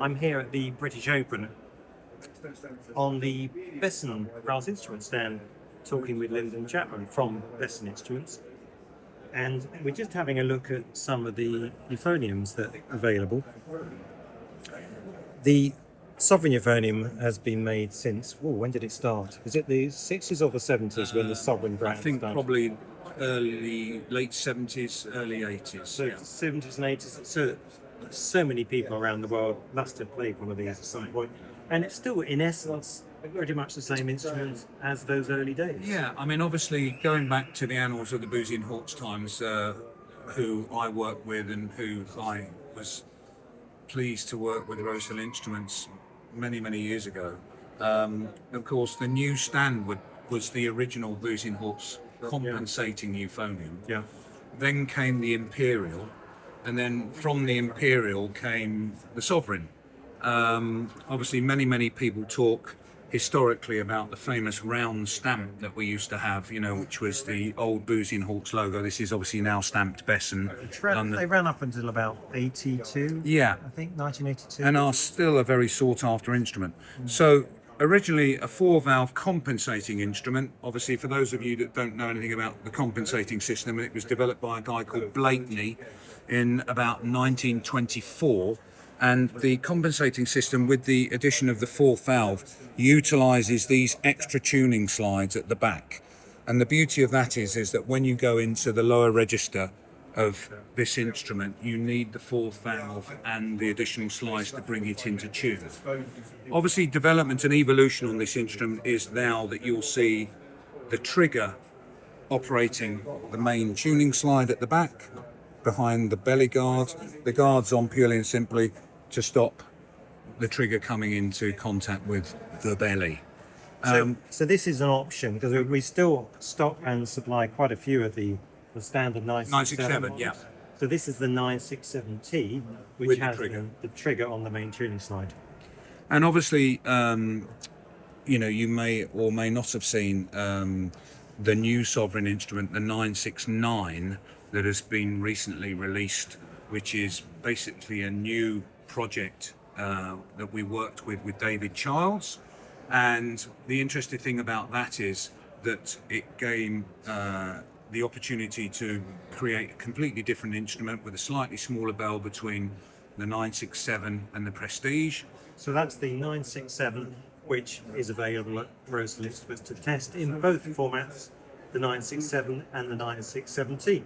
I'm here at the British Open on the Besson brass instrument stand, talking with Lyndon Chapman from Besson Instruments, and we're just having a look at some of the euphoniums that are available. The Sovereign euphonium has been made since, when did it start? Is it the 60s or the 70s when the Sovereign brand I think started? probably late 70s, early 80s. So yeah. 70s and 80s. So many people around the world must have played one of these at some point, and it's still, in essence, pretty much the same instrument as those early days. Yeah, I mean, obviously, going back to the annals of the Boosey and Hawkes times, who I worked with and who I was pleased to work with Rosehill Instruments many years ago. Of course, the new stand was the original Boosey and Hawkes compensating euphonium. Yeah. Then came the Imperial, and then from the Imperial came the Sovereign. Obviously, many people talk historically about the famous round stamp that we used to have, which was the old Boosey and Hawkes logo. This is obviously now stamped Besson. They ran up until about 82. Yeah. I think 1982. And are still a very sought after instrument. So originally a 4-valve compensating instrument. Obviously, for those of you that don't know anything about the compensating system, it was developed by a guy called Blakeney in about 1924. And the compensating system, with the addition of the 4th valve, utilises these extra tuning slides at the back. And the beauty of that is that when you go into the lower register of this instrument, you need the 4th valve and the additional slides to bring it into tune. Obviously, development and evolution on this instrument is now that you'll see the trigger operating the main tuning slide at the back, behind the belly guard. The guard's on purely and simply to stop the trigger coming into contact with the belly. So this is an option, because we still stock and supply quite a few of the standard 967. 967, yeah. So this is the 967T, which With the has trigger. the trigger on the main tuning slide. And obviously, you may or may not have seen the new Sovereign instrument, the 969, that has been recently released, which is basically a new project that we worked with David Childs. And the interesting thing about that is that it gave the opportunity to create a completely different instrument with a slightly smaller bell between the 967 and the Prestige. So that's the 967, which is available at Rosehill Instruments to test in both formats, the 967 and the 967T.